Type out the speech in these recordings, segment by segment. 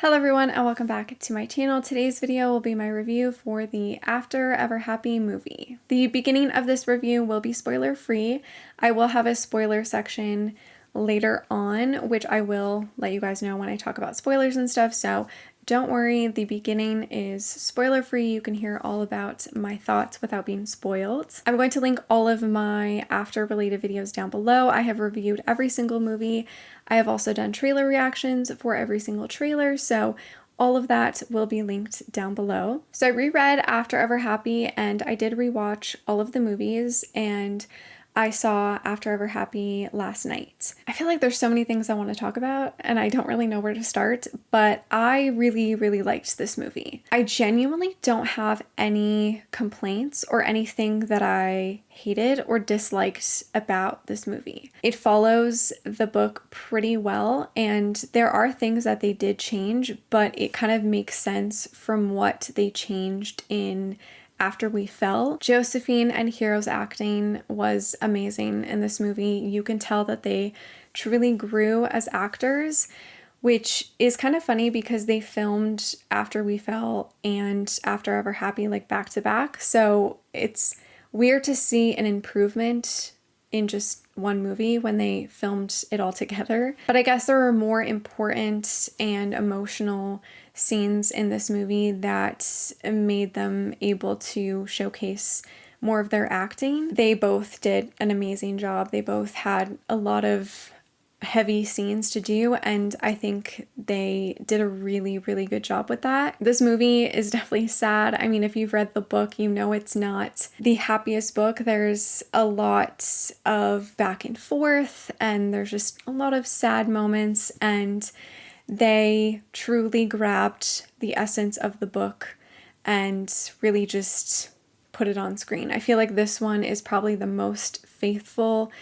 Hello everyone and welcome back to my channel. Today's video will be my review for the After Ever Happy movie. The beginning of this review will be spoiler free. I will have a spoiler section later on, which I will let you guys know when I talk about spoilers and stuff, so don't worry, the beginning is spoiler free. You can hear all about my thoughts without being spoiled. I'm going to link all of my after related videos down below. I have reviewed every single movie. I have also done trailer reactions for every single trailer, so all of that will be linked down below. So I reread After Ever Happy and I did rewatch all of the movies, and I saw After Ever Happy last night. I feel like there's so many things I want to talk about and I don't really know where to start, but I really liked this movie. I genuinely don't have any complaints or anything that I hated or disliked about this movie. It follows the book pretty well, and there are things that they did change, but it kind of makes sense from what they changed in After We Fell. Josephine and Hero's acting was amazing in this movie. You can tell that they truly grew as actors, which is kind of funny because they filmed After We Fell and After Ever Happy like back to back. So it's weird to see an improvement in just one movie when they filmed it all together. But I guess there were more important and emotional scenes in this movie that made them able to showcase more of their acting. They both did an amazing job. They both had a lot of heavy scenes to do, and I think they did a really good job with that. This movie is definitely sad. I mean, if you've read the book, you know it's not the happiest book. There's a lot of back and forth, and there's just a lot of sad moments, and they truly grabbed the essence of the book and really just put it on screen. I feel like this one is probably the most faithful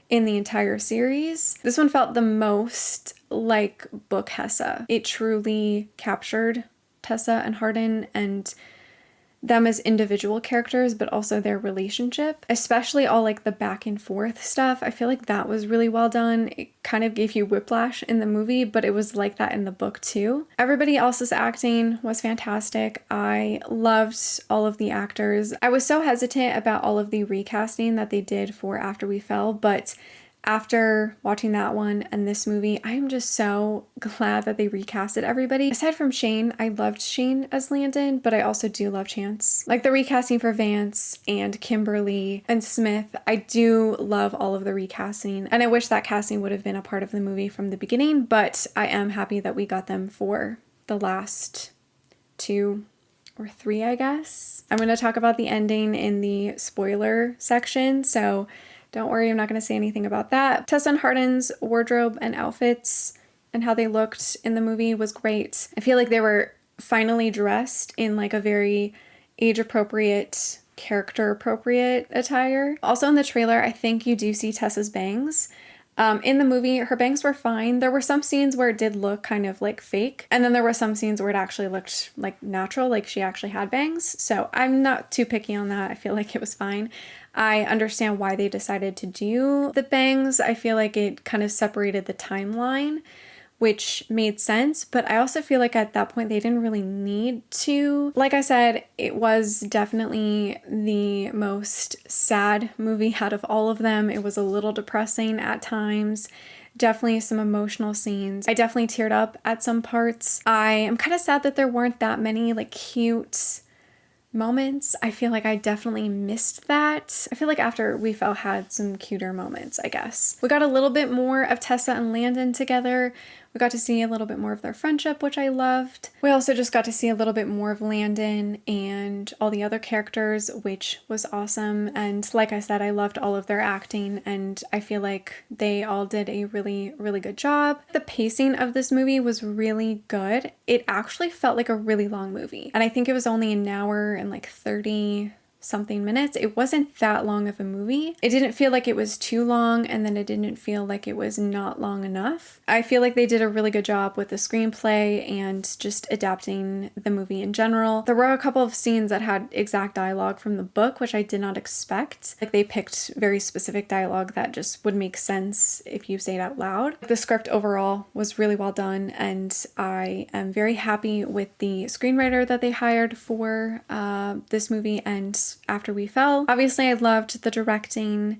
in the entire series. This one felt the most like book Hessa. It truly captured Tessa and Hardin and them as individual characters, but also their relationship, especially all like the back and forth stuff. I feel like that was really well done. It kind of gave you whiplash in the movie, but it was like that in the book too. Everybody else's acting was fantastic. I loved all of the actors. I was so hesitant about all of the recasting that they did for After We Fell, but after watching that one and this movie, I am just so glad that they recasted everybody. Aside from Shane, I loved Shane as Landon, but I also do love Chance. Like the recasting for Vance and Kimberly and Smith, I do love all of the recasting, and I wish that casting would have been a part of the movie from the beginning, but I am happy that we got them for the last 2 or 3, I guess. I'm going to talk about the ending in the spoiler section, so don't worry, I'm not going to say anything about that. Tessa and Hardin's wardrobe and outfits and how they looked in the movie was great. I feel like they were finally dressed in like a very age-appropriate, character-appropriate attire. Also in the trailer, I think you do see Tessa's bangs. In the movie, her bangs were fine. There were some scenes where it did look kind of like fake, and then there were some scenes where it actually looked like natural, like she actually had bangs. So I'm not too picky on that. I feel like it was fine. I understand why they decided to do the bangs. I feel like it kind of separated the timeline, which made sense, but I also feel like at that point they didn't really need to. Like I said, it was definitely the most sad movie out of all of them. It was a little depressing at times. Definitely some emotional scenes. I definitely teared up at some parts. I am kind of sad that there weren't that many like cute moments. I feel like I definitely missed that. I feel like After We Fell had some cuter moments, I guess. We got a little bit more of Tessa and Landon together. We got to see a little bit more of their friendship, which I loved. We also just got to see a little bit more of Landon and all the other characters, which was awesome. And like I said, I loved all of their acting, and I feel like they all did a really good job. The pacing of this movie was really good. It actually felt like a really long movie, and I think it was only an hour and like 30 something minutes. It wasn't that long of a movie. It didn't feel like it was too long, and then it didn't feel like it was not long enough. I feel like they did a really good job with the screenplay and just adapting the movie in general. There were a couple of scenes that had exact dialogue from the book, which I did not expect. Like, they picked very specific dialogue that just would make sense if you say it out loud. The script overall was really well done, and I am very happy with the screenwriter that they hired for this movie and After We Fell. Obviously, I loved the directing.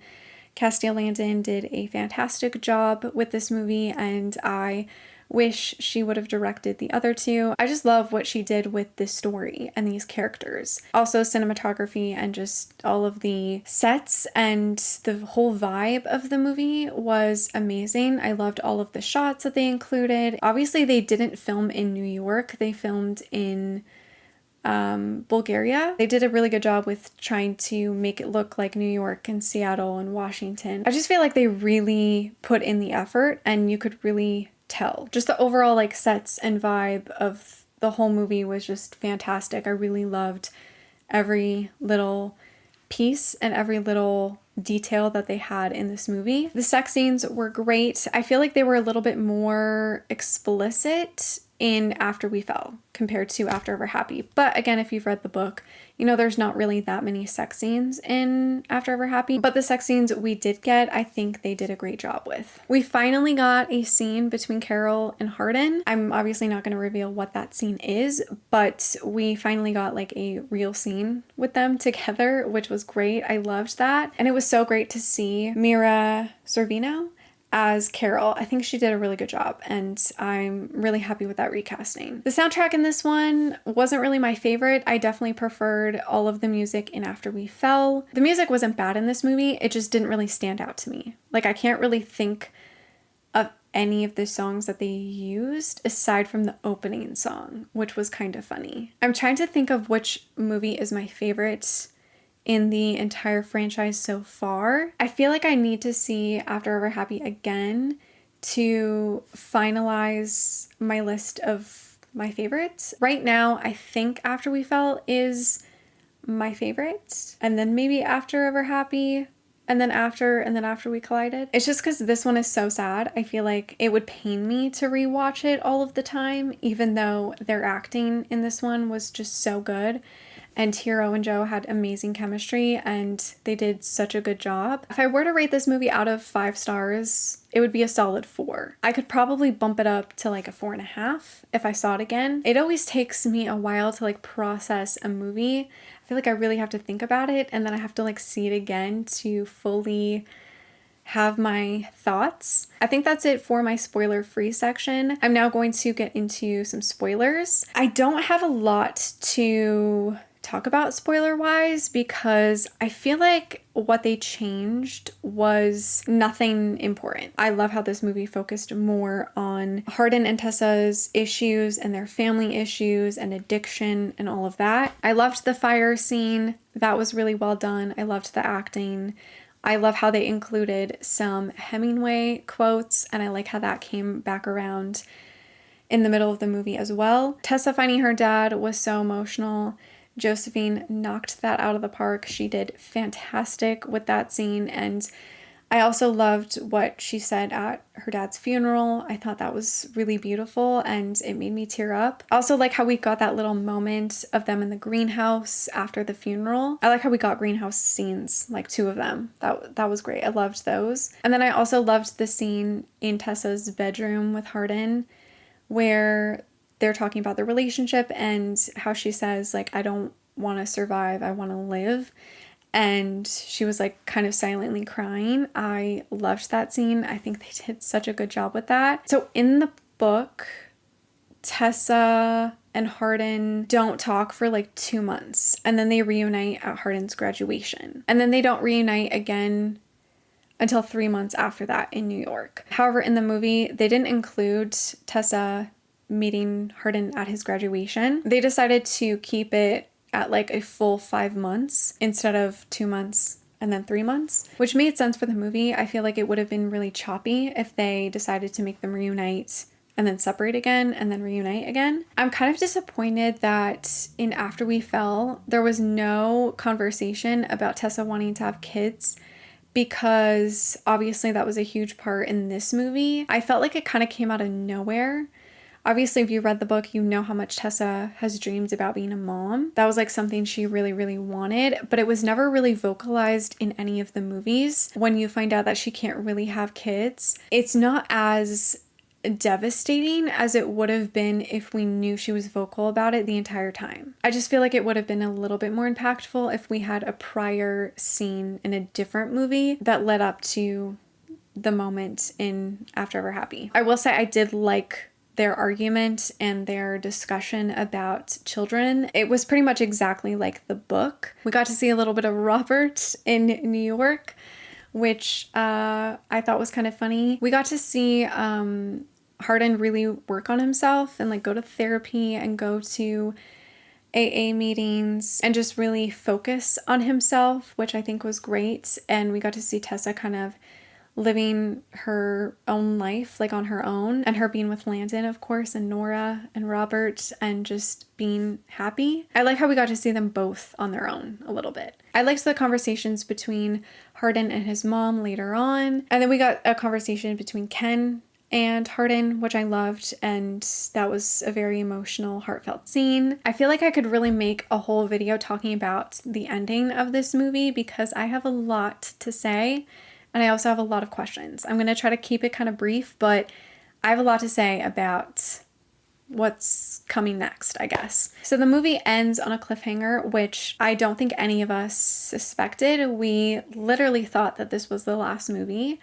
Castile Landon did a fantastic job with this movie, and I wish she would have directed the other two. I just love what she did with this story and these characters. Also, cinematography and just all of the sets and the whole vibe of the movie was amazing. I loved all of the shots that they included. Obviously, they didn't film in New York. They filmed in Bulgaria. They did a really good job with trying to make it look like New York and Seattle and Washington. I just feel like they really put in the effort, and you could really tell. Just the overall like sets and vibe of the whole movie was just fantastic. I really loved every little piece and every little detail that they had in this movie. The sex scenes were great. I feel like they were a little bit more explicit in After We Fell compared to After Ever Happy. But again, if you've read the book, you know there's not really that many sex scenes in After Ever Happy. But the sex scenes we did get, I think they did a great job with. We finally got a scene between Carol and Hardin. I'm obviously not going to reveal what that scene is, but we finally got like a real scene with them together, which was great. I loved that. And it was so great to see Mira Sorvino as Carol. I think she did a really good job, and I'm really happy with that recasting. The soundtrack in this one wasn't really my favorite. I definitely preferred all of the music in After We Fell. The music wasn't bad in this movie, it just didn't really stand out to me. Like, I can't really think of any of the songs that they used aside from the opening song, which was kind of funny. I'm trying to think of which movie is my favorite in the entire franchise so far. I feel like I need to see After Ever Happy again to finalize my list of my favorites. Right now, I think After We Fell is my favorite, and then maybe After Ever Happy, and then After We Collided. It's just because this one is so sad. I feel like it would pain me to rewatch it all of the time, even though their acting in this one was just so good. And Hiro and Joe had amazing chemistry, and they did such a good job. If I were to rate this movie out of 5 stars, it would be a solid 4. I could probably bump it up to like a 4.5 if I saw it again. It always takes me a while to like process a movie. I feel like I really have to think about it, and then I have to like see it again to fully have my thoughts. I think that's it for my spoiler-free section. I'm now going to get into some spoilers. I don't have a lot to talk about spoiler-wise because I feel like what they changed was nothing important. I love how this movie focused more on Hardin and Tessa's issues and their family issues and addiction and all of that. I loved the fire scene. That was really well done. I loved the acting. I love how they included some Hemingway quotes, and I like how that came back around in the middle of the movie as well. Tessa finding her dad was so emotional. Josephine knocked that out of the park. She did fantastic with that scene, and I also loved what she said at her dad's funeral. I thought that was really beautiful, and it made me tear up. I also like how we got that little moment of them in the greenhouse after the funeral. I like how we got greenhouse scenes, like 2 of them. That was great. I loved those. And then I also loved the scene in Tessa's bedroom with Hardin where they're talking about the relationship and how she says, like, I don't want to survive, I want to live. And she was like kind of silently crying. I loved that scene. I think they did such a good job with that. So in the book, Tessa and Hardin don't talk for like 2 months, and then they reunite at Hardin's graduation. And then they don't reunite again until 3 months after that in New York. However, in the movie, they didn't include Tessa meeting Hardin at his graduation. They decided to keep it at like a full 5 months instead of 2 months and then 3 months, which made sense for the movie. I feel like it would have been really choppy if they decided to make them reunite and then separate again and then reunite again. I'm kind of disappointed that in After We Fell, there was no conversation about Tessa wanting to have kids, because obviously that was a huge part in this movie. I felt like it kind of came out of nowhere. Obviously, if you read the book, you know how much Tessa has dreamed about being a mom. That was like something she really, really wanted, but it was never really vocalized in any of the movies. When you find out that she can't really have kids, it's not as devastating as it would have been if we knew she was vocal about it the entire time. I just feel like it would have been a little bit more impactful if we had a prior scene in a different movie that led up to the moment in After Ever Happy. I will say I did like their argument and their discussion about children. It was pretty much exactly like the book. We got to see a little bit of Robert in New York, which I thought was kind of funny. We got to see Hardin really work on himself and like go to therapy and go to AA meetings and just really focus on himself, which I think was great. And we got to see Tessa kind of living her own life, like on her own, and her being with Landon, of course, and Nora and Robert, and just being happy. I like how we got to see them both on their own a little bit. I liked the conversations between Hardin and his mom later on, and then we got a conversation between Ken and Hardin, which I loved, and that was a very emotional, heartfelt scene. I feel like I could really make a whole video talking about the ending of this movie because I have a lot to say. And I also have a lot of questions. I'm going to try to keep it kind of brief, but I have a lot to say about what's coming next, I guess. So the movie ends on a cliffhanger, which I don't think any of us suspected. We literally thought that this was the last movie,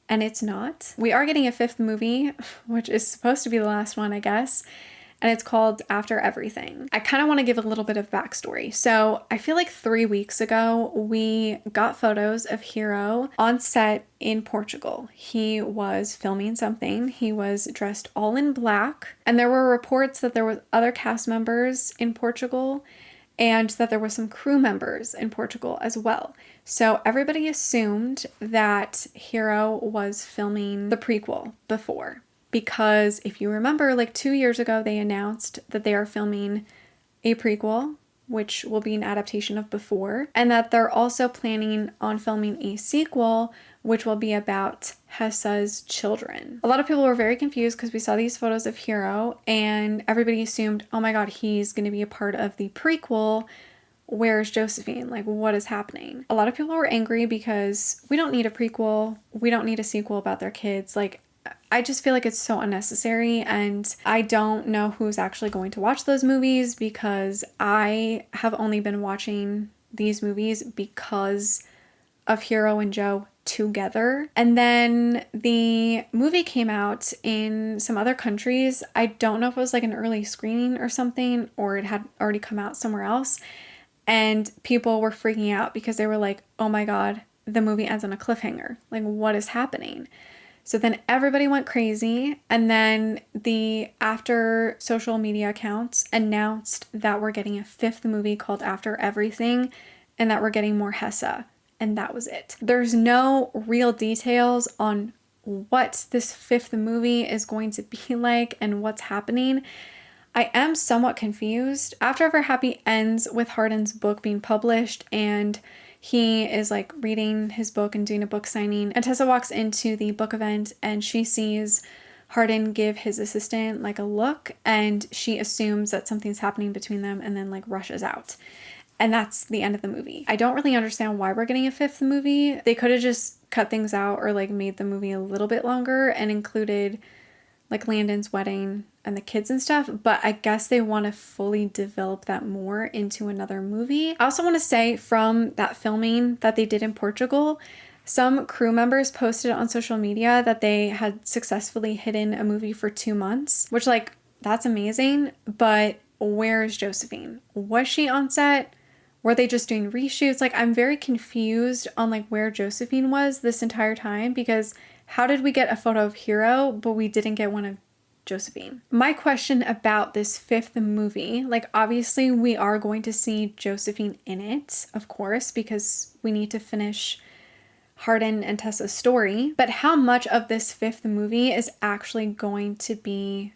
and it's not. We are getting a 5th movie, which is supposed to be the last one, I guess. And it's called After Everything. I kind of want to give a little bit of backstory. So I feel like 3 weeks ago, we got photos of Hero on set in Portugal. He was filming something. He was dressed all in black. And there were reports that there were other cast members in Portugal and that there were some crew members in Portugal as well. So everybody assumed that Hero was filming the prequel before. Because if you remember, like 2 years ago, they announced that they are filming a prequel, which will be an adaptation of Before, and that they're also planning on filming a sequel, which will be about Hessa's children. A lot of people were very confused because we saw these photos of Hero, and everybody assumed, oh my god, he's going to be a part of the prequel. Where's Josephine? Like, what is happening? A lot of people were angry because we don't need a prequel. We don't need a sequel about their kids. Like, I just feel like it's so unnecessary, and I don't know who's actually going to watch those movies because I have only been watching these movies because of Hero and Joe together. And then the movie came out in some other countries. I don't know if it was like an early screening or something, or it had already come out somewhere else. And people were freaking out because they were like, oh my god, the movie ends on a cliffhanger. Like, what is happening? So then everybody went crazy, and then the After social media accounts announced that we're getting a 5th movie called After Everything, and that we're getting more Hessa, and that was it. There's no real details on what this 5th movie is going to be like and what's happening. I am somewhat confused. After Ever Happy ends with Hardin's book being published, and he is like reading his book and doing a book signing, and Tessa walks into the book event and she sees Hardin give his assistant like a look, and she assumes that something's happening between them and then like rushes out. And that's the end of the movie. I don't really understand why we're getting a 5th movie. They could have just cut things out or like made the movie a little bit longer and included like Landon's wedding and the kids and stuff, but I guess they want to fully develop that more into another movie. I also want to say, from that filming that they did in Portugal, some crew members posted on social media that they had successfully hidden a movie for 2 months, which, like, that's amazing, but where's Josephine? Was she on set? Were they just doing reshoots? Like, I'm very confused on like where Josephine was this entire time, because how did we get a photo of Hero, but we didn't get one of Josephine? My question about this 5th movie, like, obviously we are going to see Josephine in it, of course, because we need to finish Hardin and Tessa's story, but how much of this 5th movie is actually going to be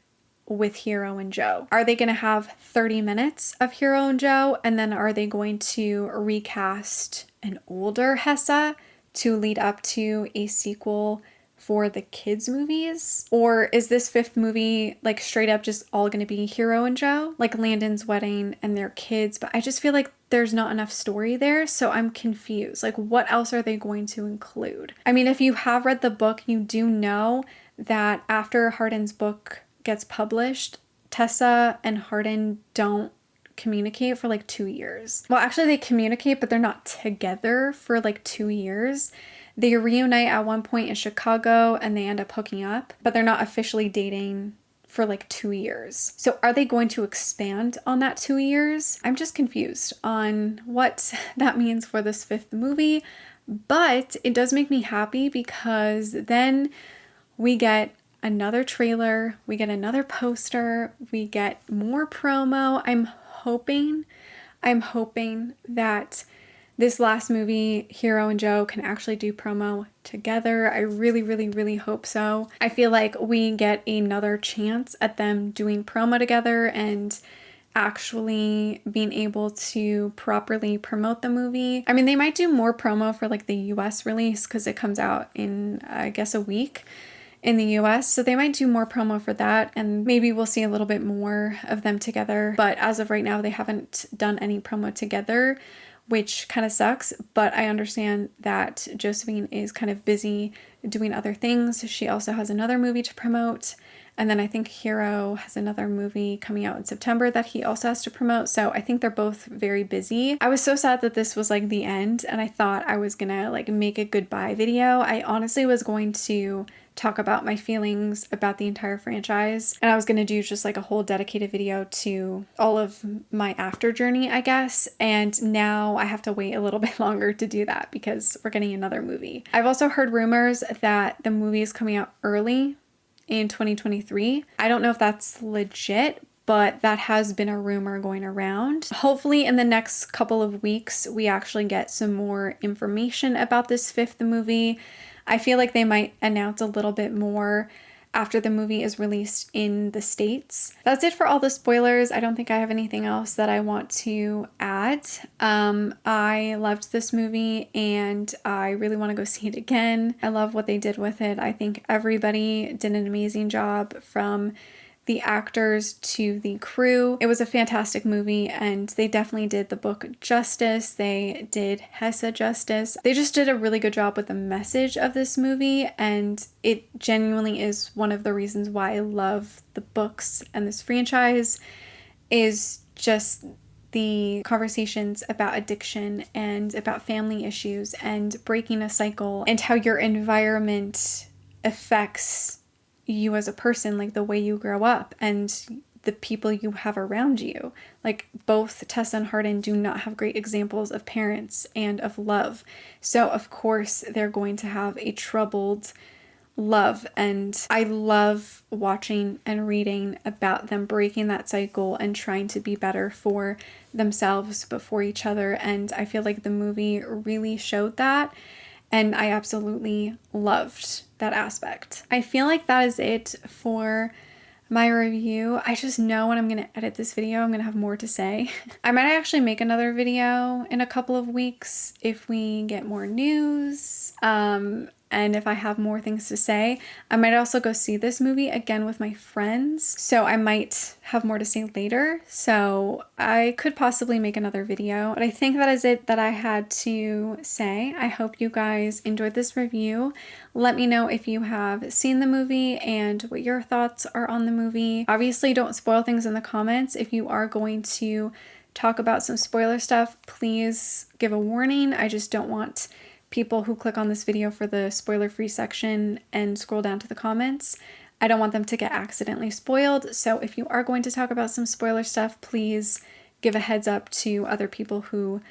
with Hiro and Joe? Are they going to have 30 minutes of Hiro and Joe, and then are they going to recast an older Hessa to lead up to a sequel for the kids' movies? Or is this 5th movie like straight up just all going to be Hiro and Joe, like Landon's wedding and their kids? But I just feel like there's not enough story there, so I'm confused. Like, what else are they going to include? I mean, if you have read the book, you do know that after Hardin's book gets published, Tessa and Hardin don't communicate for like 2 years. Well, actually they communicate, but they're not together for like 2 years. They reunite at one point in Chicago and they end up hooking up, but they're not officially dating for like 2 years. So are they going to expand on that 2 years? I'm just confused on what that means for this 5th movie, but it does make me happy because then we get another trailer, we get another poster, we get more promo. I'm hoping that this last movie, Hiro and Joe, can actually do promo together. I really, really, really hope so. I feel like we get another chance at them doing promo together and actually being able to properly promote the movie. I mean, they might do more promo for like the US release because it comes out in, I guess, a week in the US, so they might do more promo for that, and maybe we'll see a little bit more of them together. But as of right now, they haven't done any promo together, which kind of sucks, but I understand that Josephine is kind of busy doing other things. She also has another movie to promote, and then I think Hiro has another movie coming out in September that he also has to promote, so I think they're both very busy. I was so sad that this was like the end, and I thought I was gonna like make a goodbye video. I honestly was going to talk about my feelings about the entire franchise, and I was going to do just like a whole dedicated video to all of my after journey, I guess, and now I have to wait a little bit longer to do that because we're getting another movie. I've also heard rumors that the movie is coming out early in 2023. I don't know if that's legit, but that has been a rumor going around. Hopefully in the next couple of weeks we actually get some more information about this 5th movie. I feel like they might announce a little bit more after the movie is released in the States. That's it for all the spoilers. I don't think I have anything else that I want to add. I loved this movie and I really want to go see it again. I love what they did with it. I think everybody did an amazing job, from the actors to the crew. It was a fantastic movie and they definitely did the book justice. They did Hessa justice. They just did a really good job with the message of this movie, and it genuinely is one of the reasons why I love the books and this franchise, is just the conversations about addiction and about family issues and breaking a cycle and how your environment affects you as a person, like the way you grow up and the people you have around you. Like both Tessa and Hardin do not have great examples of parents and of love. So of course they're going to have a troubled love, and I love watching and reading about them breaking that cycle and trying to be better for themselves but for each other, and I feel like the movie really showed that. And I absolutely loved that aspect. I feel like that is it for my review. I just know when I'm going to edit this video, I'm going to have more to say. I might actually make another video in a couple of weeks if we get more news. And if I have more things to say. I might also go see this movie again with my friends, so I might have more to say later. So I could possibly make another video, but I think that is it that I had to say. I hope you guys enjoyed this review. Let me know if you have seen the movie and what your thoughts are on the movie. Obviously, don't spoil things in the comments. If you are going to talk about some spoiler stuff, please give a warning. I just don't want people who click on this video for the spoiler-free section and scroll down to the comments, I don't want them to get accidentally spoiled. So if you are going to talk about some spoiler stuff, please give a heads up to other people who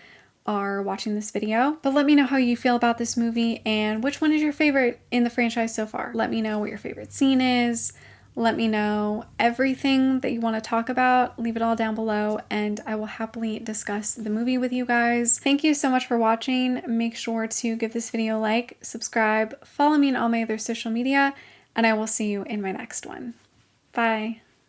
are watching this video. But let me know how you feel about this movie and which one is your favorite in the franchise so far. Let me know what your favorite scene is. Let me know everything that you want to talk about. Leave it all down below and I will happily discuss the movie with you guys. Thank you so much for watching. Make sure to give this video a like, subscribe, follow me on all my other social media, and I will see you in my next one. Bye.